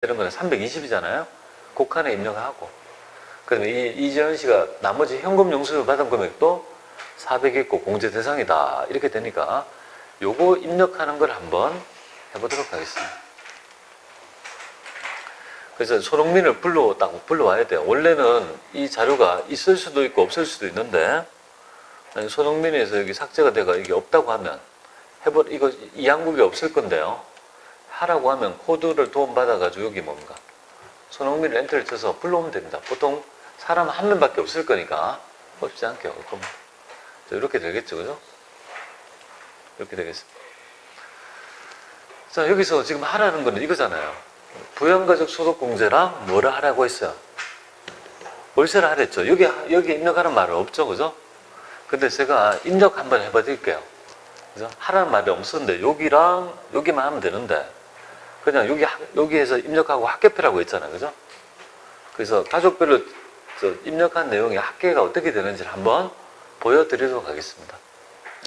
이런 거는 320이잖아요. 그 칸에 입력하고, 그 다음에 이재현 씨가 나머지 현금 영수증을 받은 금액도 400 있고 공제 대상이다. 이렇게 되니까 요거 입력하는 걸 한번 해보도록 하겠습니다. 그래서 손흥민을 딱 불러와야 돼요. 원래는 이 자료가 있을 수도 있고 없을 수도 있는데, 손흥민에서 여기 삭제가 돼가 이게 없다고 하면, 이거 이 항목이 없을 건데요. 하라고 하면 코드를 도움받아가지고 여기 뭔가 손흥민을 엔터를 쳐서 불러오면 됩니다. 보통 사람 한 명밖에 없을 거니까 없지 않게요. 그럼 이렇게 되겠죠, 그죠? 이렇게 되겠습니다. 자, 여기서 지금 하라는 거는 이거잖아요. 부양가족 소득공제랑 뭐를 하라고 했어요? 월세를 하랬죠. 여기 입력하는 말은 없죠, 그죠? 근데 제가 입력 한번 해봐 드릴게요. 그죠? 하라는 말이 없었는데 여기랑 여기만 하면 되는데, 그냥 여기에서 입력하고 학계표라고 했잖아요, 그죠? 그래서 가족별로 입력한 내용의 학계가 어떻게 되는지를 한번 보여드리도록 하겠습니다.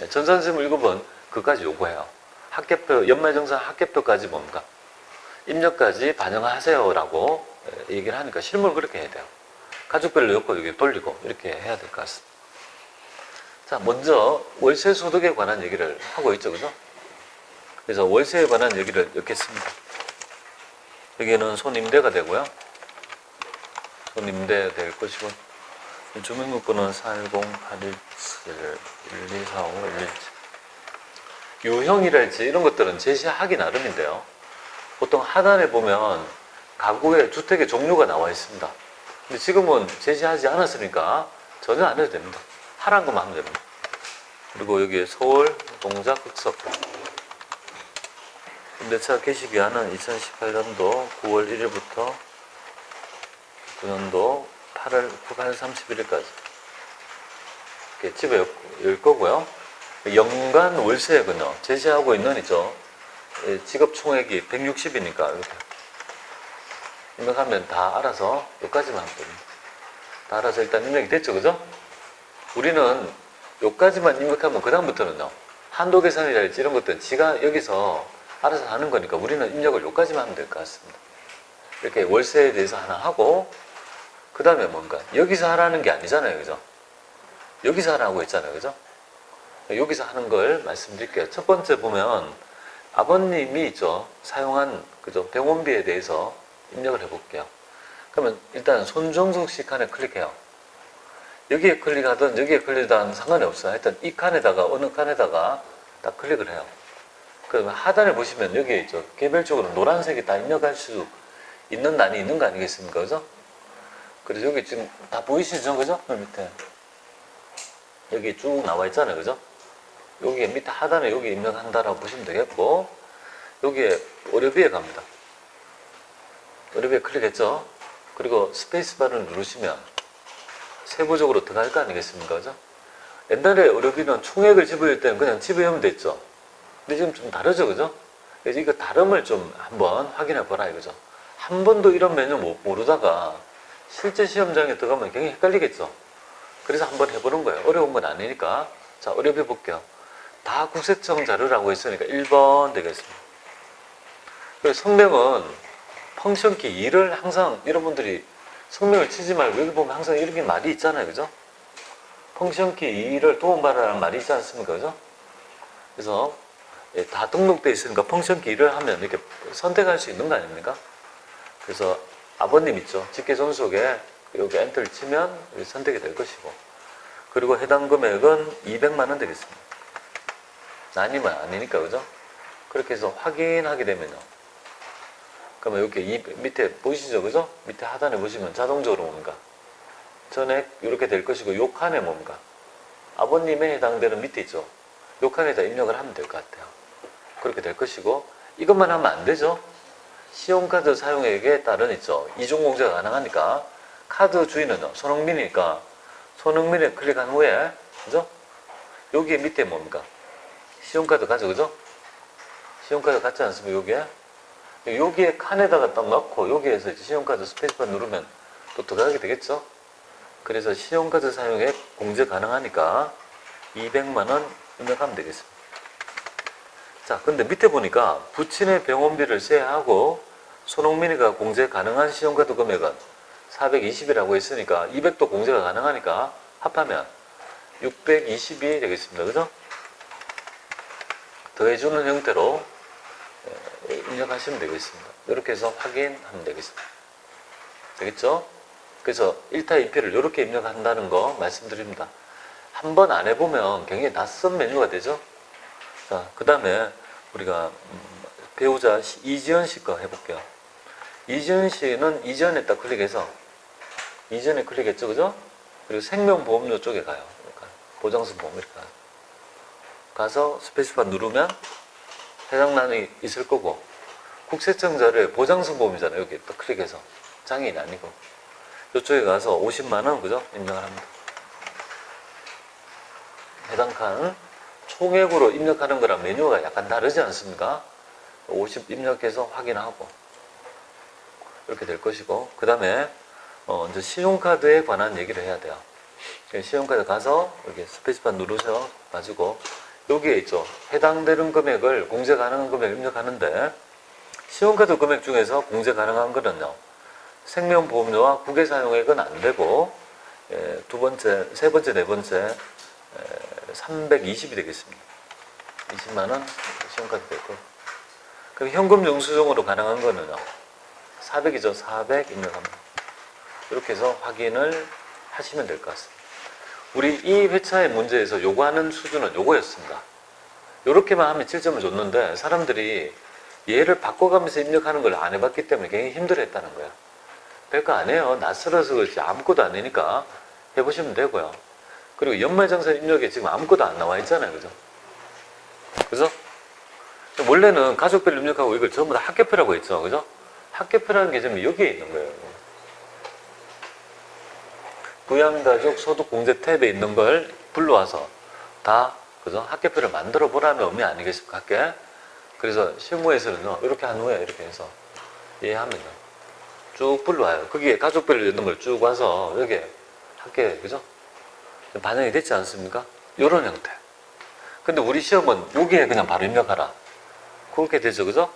전산세무 1급은 그까지 요구해요. 학계표, 연말정산 학계표까지 뭡니까? 입력까지 반영하세요라고 얘기를 하니까 실무를 그렇게 해야 돼요. 가족별로 엮고 여기 돌리고 이렇게 해야 될 것 같습니다. 자, 먼저 월세 소득에 관한 얘기를 하고 있죠, 그죠? 그래서 월세에 관한 얘기를 엮겠습니다. 여기는 손임대가 되고요. 손임대 될 것이고, 주민등록번호는 410-817, 1245, 117. 유형이랄지 이런 것들은 제시하기 나름인데요. 보통 하단에 보면 가구의 주택의 종류가 나와 있습니다. 근데 지금은 제시하지 않았으니까 전혀 안 해도 됩니다. 하라는 것만 하면 됩니다. 그리고 여기에 서울 동작 흑석. 임대차 개시기한은 2018년도 9월 1일부터 9년도 8월 31일까지. 이렇게 집에 열 거고요. 연간 월세액은요, 제시하고 있는 있죠. 직업 총액이 160이니까 이렇게 입력하면 다 알아서 여기까지만 하면 됩니다. 다 알아서 일단 입력이 됐죠, 그죠? 우리는 여기까지만 입력하면 그 다음부터는요, 한도 계산이랄지 이런 것들은 지가 여기서 알아서 하는 거니까 우리는 입력을 여기까지만 하면 될 것 같습니다. 이렇게 월세에 대해서 하나 하고, 그 다음에 뭔가 여기서 하라는 게 아니잖아요, 그죠? 여기서 하라고 했잖아요, 그죠? 여기서 하는 걸 말씀드릴게요. 첫 번째 보면 아버님이 있죠, 사용한 그죠, 병원비에 대해서 입력을 해볼게요. 그러면 일단 손정숙 씨 칸에 클릭해요. 여기에 클릭하든 여기에 클릭하든 상관이 없어요. 하여튼 이 칸에다가 어느 칸에다가 딱 클릭을 해요. 그러면 하단에 보시면 여기에 있죠, 개별적으로 노란색이 다 입력할 수 있는 난이 있는 거 아니겠습니까, 그죠? 그래서 여기 지금 다 보이시죠, 그죠? 밑에 여기 쭉 나와 있잖아요, 그죠? 여기 밑에 하단에 여기 입력한다라고 보시면 되겠고, 여기에 의료비에 갑니다. 의료비에 클릭했죠? 그리고 스페이스바를 누르시면 세부적으로 들어갈 거 아니겠습니까, 그죠? 옛날에 의료비는 총액을 집어일 때는 그냥 집어넣으면 됐죠. 근데 지금 좀 다르죠, 그죠? 그래서 이거 다름을 좀 한번 확인해 보라 이거죠. 한 번도 이런 메뉴 모르다가 실제 시험장에 들어가면 굉장히 헷갈리겠죠. 그래서 한번 해보는 거예요. 어려운 건 아니니까. 자, 의료비 볼게요. 다 국세청 자료라고 했으니까 1번 되겠습니다. 그래서 성명은 펑션키 2를 항상 여러분들이 성명을 치지 말고 여기 보면 항상 이렇게 말이 있잖아요, 그죠? 펑션키 2를 도움받으라는 말이 있지 않습니까, 그죠? 그래서 다 등록되어 있으니까 펑션키 2를 하면 이렇게 선택할 수 있는 거 아닙니까? 그래서 아버님 있죠, 직계존속에 여기 엔터를 치면 선택이 될 것이고, 그리고 해당 금액은 200만 원 되겠습니다. 아니면 아니니까, 그죠? 그렇게 해서 확인하게 되면요, 그러면 여기 밑에 보이시죠, 그죠? 밑에 하단에 보시면 자동적으로 뭔가 전액 이렇게 될 것이고, 요 칸에 뭔가 아버님에 해당되는 밑에 있죠, 요 칸에다 입력을 하면 될 것 같아요. 그렇게 될 것이고, 이것만 하면 안 되죠. 신용카드 사용액에 따른 있죠, 이중공제가 가능하니까 카드 주인은요, 손흥민이니까 손흥민에 클릭한 후에, 그죠? 여기 밑에 뭡니까? 신용카드 가죠, 그죠? 신용카드 같지 않습니까? 여기에 칸에다가 딱 넣고 여기에서 이제 신용카드 스페이스바 누르면 또 들어가게 되겠죠? 그래서 신용카드 사용액 공제 가능하니까 200만 원 입력하면 되겠습니다. 자, 근데 밑에 보니까 부친의 병원비를 세하고 손흥민이가 공제 가능한 신용카드 금액은 420이라고 했으니까 200도 공제가 가능하니까 합하면 620이 되겠습니다. 그죠? 더해주는 형태로 입력하시면 되겠습니다. 이렇게 해서 확인하면 되겠습니다. 되겠죠? 그래서 1타 2피를 이렇게 입력한다는 거 말씀드립니다. 한 번 안 해보면 굉장히 낯선 메뉴가 되죠? 자, 그 다음에 우리가 배우자 이지연 씨 거 해볼게요. 이지연 씨는 이전에 딱 클릭해서 이전에 클릭했죠, 그죠? 그리고 생명보험료 쪽에 가요. 그러니까 보장성 보험 이렇게 가요. 가서 스페이스바 누르면 해당란이 있을 거고 국세청자를 보장성 보험이잖아요. 여기 딱 클릭해서 장애인 아니고 이쪽에 가서 50만 원 그죠? 입력을 합니다. 해당 칸 총액으로 입력하는 거랑 메뉴가 약간 다르지 않습니까? 50 입력해서 확인하고 이렇게 될 것이고 그 다음에 이제 신용카드에 관한 얘기를 해야 돼요. 신용카드 가서 이렇게 스페이스바 누르셔 가지고 여기에 있죠. 해당되는 금액을 공제 가능한 금액을 입력하는데 신용카드 금액 중에서 공제 가능한 거는요. 생명보험료와 국외사용액은 안 되고 두 번째, 세 번째, 네 번째 320이 되겠습니다. 20만 원 신용카드 됐고 그럼 현금 영수증으로 가능한 거는요. 400이죠. 400 입력합니다. 이렇게 해서 확인을 하시면 될 것 같습니다. 우리 이 회차의 문제에서 요구하는 수준은 요거였습니다. 이렇게만 하면 7점을 줬는데 사람들이 얘를 바꿔가면서 입력하는 걸 안 해봤기 때문에 굉장히 힘들어했다는 거야. 별거 안 해요. 낯설어서 그렇지 아무것도 안 되니까 해보시면 되고요. 그리고 연말정산 입력에 지금 아무것도 안 나와 있잖아요. 그죠? 그죠? 원래는 가족별 입력하고 이걸 전부 다 학계표라고 했죠. 그죠? 학계표라는 게 지금 여기에 있는 거예요. 부양가족 소득공제 탭에 있는 걸 불러와서 다 그죠? 학계표를 만들어 보라는 의미 아니겠습니까? 학계. 그래서 실무에서는요. 이렇게 한 후에 이렇게 해서 이해하면요. 쭉 불러와요. 거기에 가족별로 있는 걸 쭉 와서 여기에 학계 그죠? 반영이 됐지 않습니까? 이런 형태. 근데 우리 시험은 여기에 그냥 바로 입력하라. 그렇게 되죠. 그죠?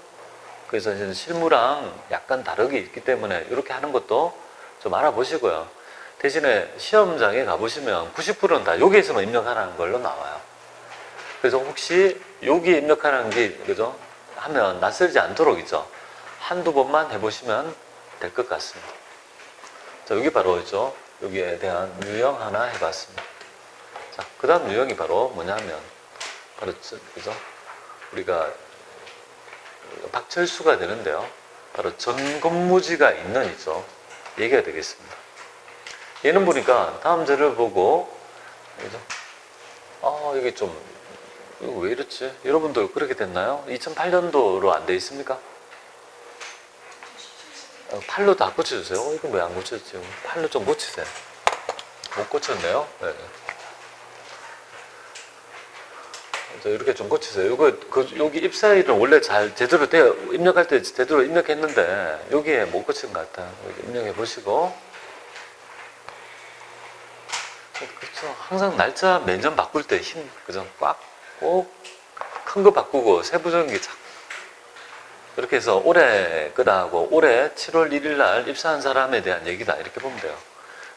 그래서 이제 실무랑 약간 다르게 있기 때문에 이렇게 하는 것도 좀 알아보시고요. 대신에 시험장에 가보시면 90%는 다 여기에서만 입력하라는 걸로 나와요. 그래서 혹시 여기에 입력하는 게, 그죠? 하면 낯설지 않도록 있죠. 한두 번만 해보시면 될 것 같습니다. 자, 여기 바로 있죠. 여기에 대한 유형 하나 해봤습니다. 자, 그 다음 유형이 바로 뭐냐면, 바로, 그죠? 우리가 박철수가 되는데요. 바로 전근무지가 있는 있죠. 얘기가 되겠습니다. 얘는 보니까 다음 절을 보고, 그죠? 이게 좀, 이거 왜 이렇지? 여러분도 그렇게 됐나요? 2008년도로 안 돼 있습니까? 팔로 다 고쳐주세요. 이거 왜 안 고쳐졌지? 팔로 좀 고치세요. 못 고쳤네요. 네. 이렇게 좀 고치세요. 이거 여기 입사일은 원래 잘 제대로 입력할 때 제대로 입력했는데 여기에 못 고친 것 같아요. 여기 입력해 보시고. 그렇죠. 항상 날짜 매년 바꿀 때 그죠? 꼭 큰 거 바꾸고 세부적인 게 이렇게 해서 올해 끄다하고 올해 7월 1일 날 입사한 사람에 대한 얘기다 이렇게 보면 돼요.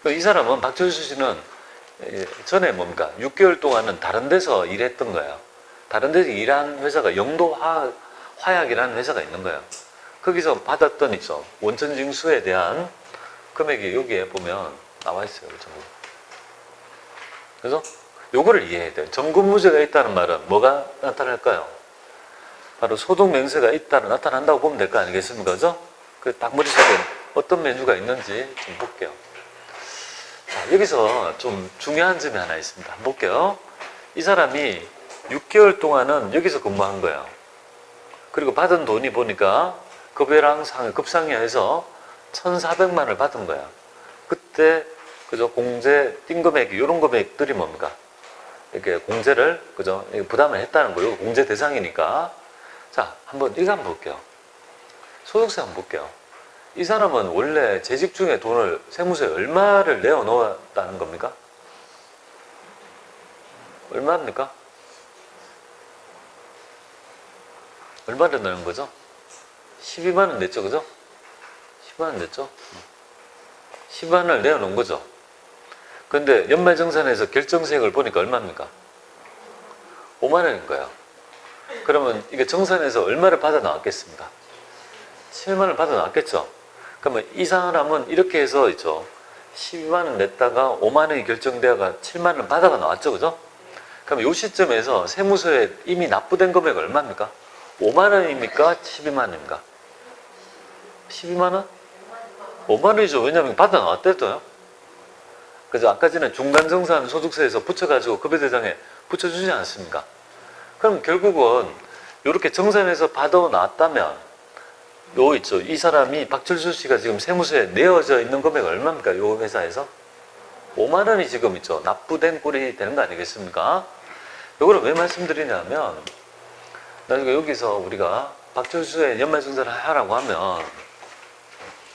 이 사람은 박철수 씨는 전에 뭡니까 6개월 동안은 다른 데서 일했던 거예요. 다른 데서 일한 회사가 영도 화약이라는 회사가 있는 거예요. 거기서 받았던 있죠. 원천징수에 대한 금액이 여기에 보면 나와 있어요. 전부. 그래서 요거를 이해해야 돼요. 전근무제가 있다는 말은 뭐가 나타날까요? 바로 소득 명세가 나타난다고 보면 될 거 아니겠습니까? 그죠? 그 딱 머릿속에 어떤 메뉴가 있는지 좀 볼게요. 자, 여기서 좀 중요한 점이 하나 있습니다. 한번 볼게요. 이 사람이 6개월 동안은 여기서 근무한 거예요. 그리고 받은 돈이 보니까 급여랑 급상여해서 1,400만 원을 받은 거야. 그때 그죠? 공제 띵 금액이 이런 금액들이 뭡니까? 이렇게 공제를 그죠? 부담을 했다는 거예요. 공제 대상이니까. 자, 이거 한번 볼게요. 소득세 한번 볼게요. 이 사람은 원래 재직 중에 돈을 세무서에 얼마를 내어 놓았다는 겁니까? 얼마입니까? 얼마를 내는 거죠? 12만 원 냈죠, 그죠? 10만 원 냈죠? 10만 원을 내어놓은 거죠. 근데 연말정산에서 결정세액을 보니까 얼마입니까? 5만 원인 거예요. 그러면 이게 정산에서 얼마를 받아 나왔겠습니까? 7만 원을 받아 나왔겠죠? 그러면 이 사람은 이렇게 해서 있죠. 12만 원 냈다가 5만 원이 결정되어가 7만 원을 받아가 나왔죠. 그죠? 그럼 이 시점에서 세무서에 이미 납부된 금액이 얼마입니까? 5만 원입니까? 12만 원입니까? 12만 원? 5만 원이죠. 왜냐하면 받아 나왔대도요. 그래서 아까 전에 중간정산 소득세에서 붙여가지고 급여대장에 붙여주지 않습니까? 그럼 결국은 이렇게 정산해서 받아 나왔다면 요 있죠. 이 사람이 박철수 씨가 지금 세무서에 내어져 있는 금액이 얼마입니까? 요 회사에서? 5만 원이 지금 있죠. 납부된 꼴이 되는 거 아니겠습니까? 이거를 왜 말씀드리냐면 나중에 여기서 우리가 박철수의 연말정산을 하라고 하면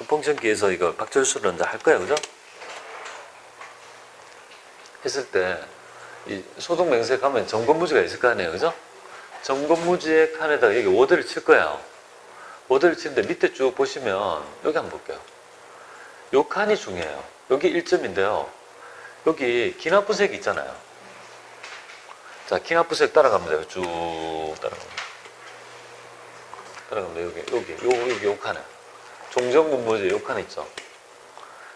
펑션기에서 이거 박철수를 이제 할 거예요. 그죠? 했을 때 이 소득맹세 가면 점검무지가 있을 거 아니에요. 그죠? 점검무지의 칸에다가 여기 워드를 칠 거예요. 워드를 치는데 밑에 쭉 보시면 여기 한번 볼게요. 요 칸이 중요해요. 여기 1점인데요. 여기 기납부색 있잖아요. 자, 기납부색 따라가면 돼요. 쭉 따라가면 돼요. 여기 요 칸에. 종전근무제 요 칸에 있죠.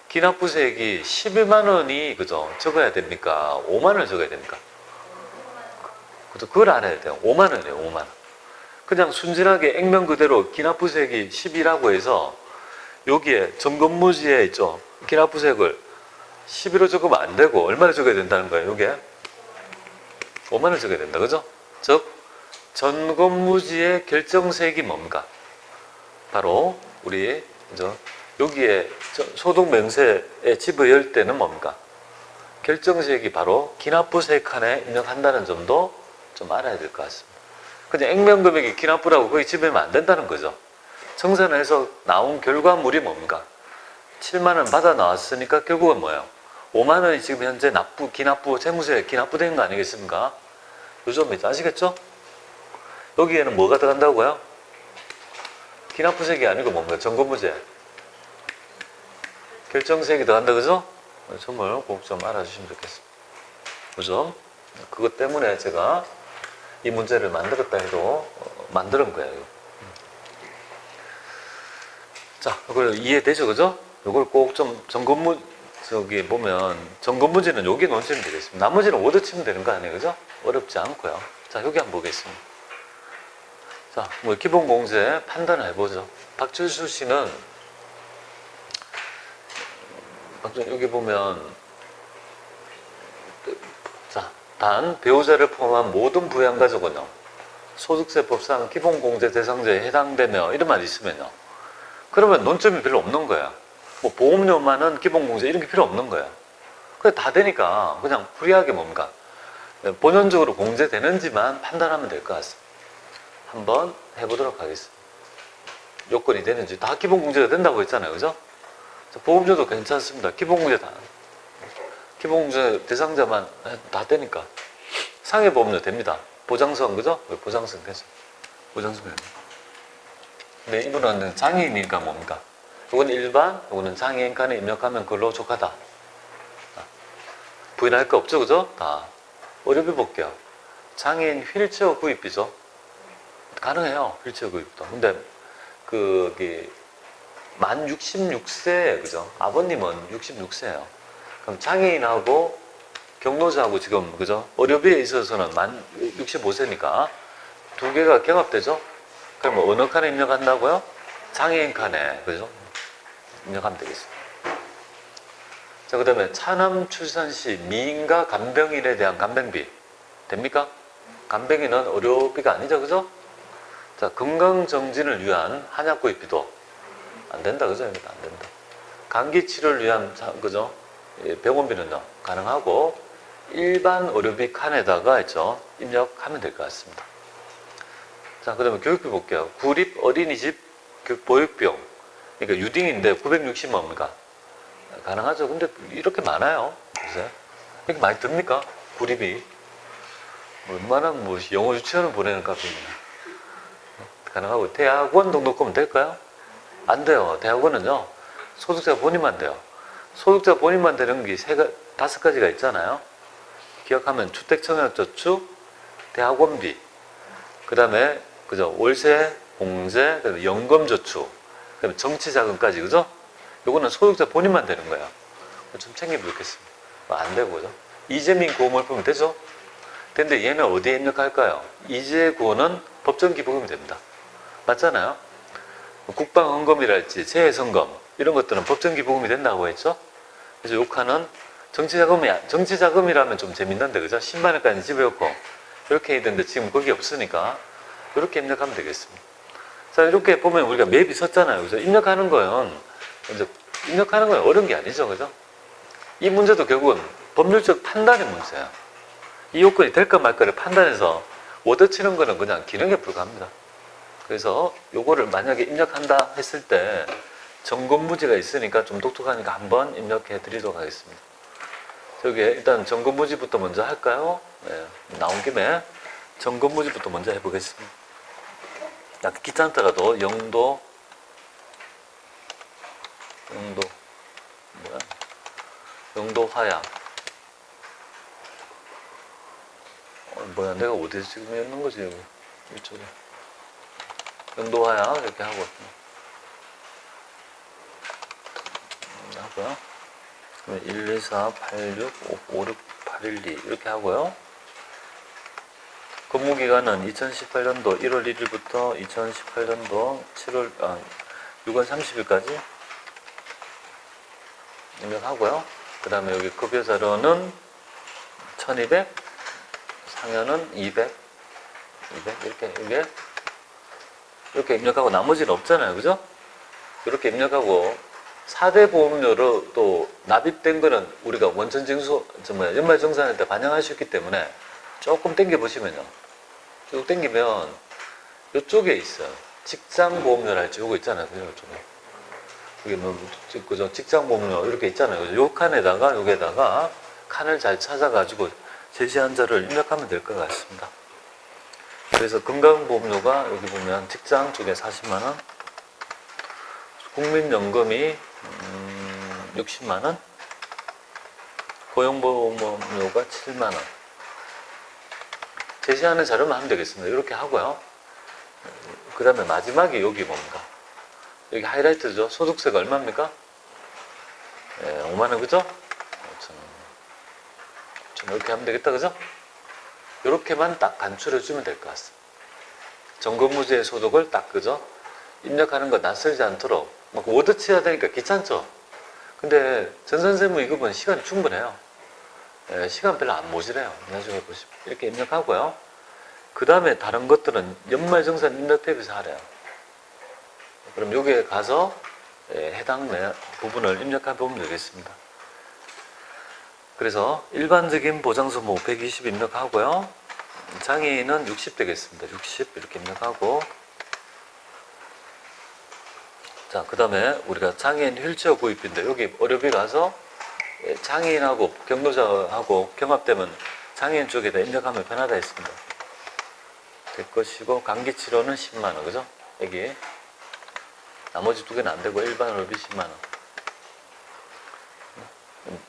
기납부색이 11만 원이 그죠? 적어야 됩니까? 5만 원을 적어야 됩니까? 그걸 안 해야 돼요. 5만 원이에요. 5만 원. 그냥 순진하게 액면 그대로 기납부색이 10이라고 해서 여기에 점검무지에 있죠. 기납부색을 11로 적으면 안 되고 얼마를 적어야 된다는 거예요. 여기에 5만 원을 적어야 된다. 그죠? 즉 점검무지의 결정세액이 뭡니까? 바로 우리 여기에 소득명세에 집어열 때는 뭡니까? 결정세액이 바로 기납부세 칸에 입력한다는 점도 좀 알아야 될 것 같습니다. 그냥 액면금액이 기납부라고 거기 집으면 안 된다는 거죠. 정산해서 나온 결과물이 뭡니까? 7만 원 받아 나왔으니까 결국은 뭐예요? 5만 원이 지금 현재 기납부, 세무서에 기납부된 거 아니겠습니까? 요 점이죠. 아시겠죠? 여기에는 뭐가 들어간다고요? 기납부세액이 아니고 뭡니까? 점검무제. 결정세액이 들어간다, 그죠? 점을 꼭 좀 알아주시면 좋겠습니다. 그죠? 그것 때문에 제가 이 문제를 만들었다 해도 만드는 거예요. 자, 이걸 이해되죠, 그죠? 이걸 꼭 좀 저기 보면 점검문제는 여기 놓치면 되겠습니다. 나머지는 워드 치면 되는 거 아니에요, 그죠? 어렵지 않고요. 자, 여기 한번 보겠습니다. 자, 뭐 기본공제 판단을 해보죠. 박철수 씨는 여기 보면 자, 단 배우자를 포함한 모든 부양가족은요 소득세법상 기본공제 대상자에 해당되며 이런 말이 있으면요 그러면 논점이 별로 없는 거야. 뭐 보험료만은 기본공제 이런 게 필요 없는 거야. 그래 다 되니까 그냥 프리하게 뭡니까 본연적으로 공제되는지만 판단하면 될 것 같습니다. 한번 해보도록 하겠습니다. 요건이 되는지 다 기본공제가 된다고 했잖아요, 그죠? 보험료도 괜찮습니다. 기본공제 대상자만 다 되니까 상해보험료 됩니다. 보장성 그죠? 보장성 되죠. 보장성 됩니다. 근데 이분은 장애인이니까 뭡니까? 이건 일반, 이거는 장애인 칸에 입력하면 그걸로 족하다. 부인할 거 없죠, 그죠? 다 어렵게 볼게요. 장애인 휠체어 구입비죠. 가능해요, 휠체어 구입도. 근데 만 66세, 그죠? 아버님은 66세예요. 그럼 장애인하고 경로자하고 지금, 그죠? 의료비에 있어서는 만 65세니까 두 개가 경합되죠? 그럼 어느 칸에 입력한다고요? 장애인 칸에, 그죠? 입력하면 되겠습니다. 자, 그 다음에 차남 출산 시 미인과 간병인에 대한 간병비. 됩니까? 간병인은 의료비가 아니죠, 그죠? 자, 건강정진을 위한 한약 구입비도 안 된다, 그죠? 안 된다. 감기 치료를 위한, 그죠? 병원비는요, 가능하고, 일반 의료비 칸에다가, 있죠? 입력하면 될 것 같습니다. 자, 그 다음에 교육비 볼게요. 구립 어린이집 보육비용. 그러니까 유딩인데 960만 뭡니까? 가능하죠. 근데 이렇게 많아요. 글쎄. 이렇게 많이 듭니까? 구립이. 얼마나 영어 유치원을 보내는 값입니다. 가능하고, 대학원 등록금 될까요? 안 돼요. 대학원은요, 소득자 본인만 돼요. 소득자 본인만 되는 게 5가지가 있잖아요. 기억하면 주택청약저축, 대학원비, 그 다음에 그죠 월세, 공제, 그다음에 연금저축, 그다음에 정치자금까지 그죠? 요거는 소득자 본인만 되는 거예요. 좀 챙기면 좋겠습니다. 안 되고 그죠? 이재민 구호물품이 되죠? 근데 얘는 어디에 입력할까요? 이재 구호는 법정기부금이 됩니다. 맞잖아요? 국방헌금이랄지 재해성금 이런 것들은 법정기부금이 된다고 했죠? 그래서 요 칸은 정치자금이라면 좀 재밌는데 그죠? 10만 원까지 집어넣고 이렇게 해야 되는데 지금 거기 없으니까 이렇게 입력하면 되겠습니다. 자, 이렇게 보면 우리가 맵이 섰잖아요. 그죠? 입력하는 건 어려운 게 아니죠. 그죠? 이 문제도 결국은 법률적 판단의 문제야. 이 요건이 될까 말까를 판단해서 워드 치는 거는 그냥 기능에 불과합니다. 그래서 요거를 만약에 입력한다 했을 때 점검무지가 있으니까 좀 독특하니까 한번 입력해 드리도록 하겠습니다. 저기 일단 점검무지부터 먼저 할까요? 네, 나온 김에 점검무지부터 먼저 해보겠습니다. 약간 귀찮더라도 영도 화약 내가 어디서 지금 있는 거지 여기 이쪽에 영도 화약 이렇게 하고요. 그러면 1, 2, 4, 8, 6, 5, 6, 8, 1, 2 이렇게 하고요. 근무기간은 2018년도 1월 1일부터 2018년도 6월 30일까지 입력하고요. 그 다음에 여기 급여자료는 1200, 상여는 200 이렇게 입력하고 나머지는 없잖아요. 그죠? 이렇게 입력하고 4대 보험료로 또 납입된 거는 우리가 원천징수, 연말정산할 때 반영할 수 있기 때문에 조금 당겨보시면요. 쭉 당기면 이쪽에 있어요. 직장보험료랄지 요거 있잖아요. 이쪽에. 이게 그죠? 직장보험료 이렇게 있잖아요. 요 칸에다가 여기에다가 칸을 잘 찾아가지고 제시한 자를 입력하면 될 것 같습니다. 그래서 건강보험료가 여기 보면 직장 쪽에 40만원, 국민연금이 60만원, 고용보험료가 7만원. 제시하는 자료만 하면 되겠습니다. 이렇게 하고요. 그 다음에 마지막에 여기 뭡니까? 여기 하이라이트죠. 소득세가 얼마입니까? 5만원, 그죠? 5천원. 이렇게 하면 되겠다, 그죠? 이렇게만 딱 간추려주면 될 것 같습니다. 점검무지의 소득을 딱, 그죠? 입력하는 거 낯설지 않도록. 막 워드 치야 되니까 귀찮죠? 근데 전산세무 이급은 시간이 충분해요. 시간 별로 안 모자라요. 나중에 보시면. 이렇게 입력하고요. 그 다음에 다른 것들은 연말정산 입력 탭에서 하래요. 그럼 여기에 가서 해당 부분을 입력해 보면 되겠습니다. 그래서 일반적인 보장소모 120 입력하고요. 장애인은 60 되겠습니다. 60 이렇게 입력하고, 자, 그 다음에 우리가 장애인 휠체어 구입인데 여기 어렵이 가서 장애인하고 경로자하고 경합되면 장애인 쪽에다 입력하면 편하다 했습니다. 될 것이고, 감기치료는 10만원, 그죠? 여기 나머지 두 개는 안 되고 일반 어렵이 10만원.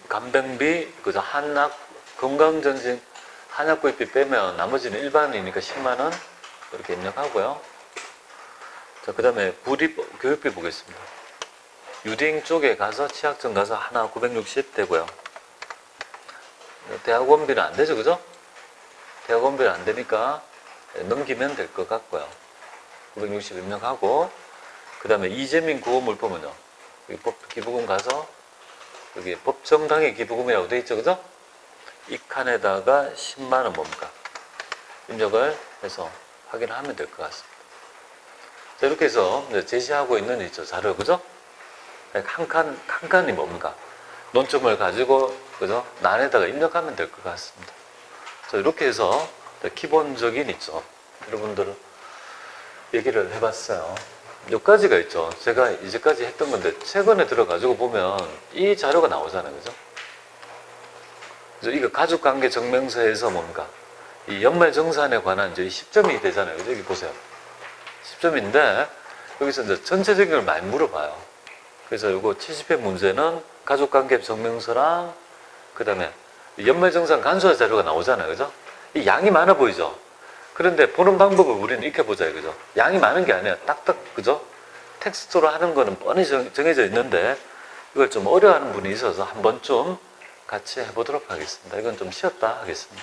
간병비, 그죠? 한약, 건강전진, 한약 구입비 빼면 나머지는 일반이니까 10만원 이렇게 입력하고요. 자, 그 다음에 구립 교육비 보겠습니다. 유딩 쪽에 가서 치약점 가서 하나 960 되고요. 대학원비는 안 되죠, 그죠? 대학원비는 안 되니까 넘기면 될 것 같고요. 960 입력하고, 그 다음에 이재민 구호물품은요. 여기 기부금 가서 여기 법정당의 기부금이라고 되어 있죠, 그죠? 이 칸에다가 10만원 뭡니까? 입력을 해서 확인하면 될 것 같습니다. 자, 이렇게 해서 제시하고 있는 이 자료, 그죠? 한 칸이 뭡니까? 논점을 가지고, 그죠? 난에다가 입력하면 될 것 같습니다. 자, 이렇게 해서 기본적인 있죠. 여러분들 얘기를 해봤어요. 몇 가지가 있죠. 제가 이제까지 했던 건데, 최근에 들어가지고 보면 이 자료가 나오잖아요. 그죠? 그래서 이거 가족관계 증명서에서 뭡니까? 이 연말정산에 관한 이제 10점이 되잖아요. 그죠? 여기 보세요. 10점인데, 여기서 이제 전체적인 걸 많이 물어봐요. 그래서 요거 70회 문제는 가족관계 증명서랑 그 다음에 연말정산 간소화 자료가 나오잖아요. 그죠? 이 양이 많아 보이죠? 그런데 보는 방법을 우리는 익혀보자 그죠? 양이 많은 게 아니야. 딱딱, 그죠? 텍스트로 하는 거는 뻔히 정해져 있는데 이걸 좀 어려워하는 분이 있어서 한번 좀 같이 해보도록 하겠습니다. 이건 좀 쉬었다 하겠습니다.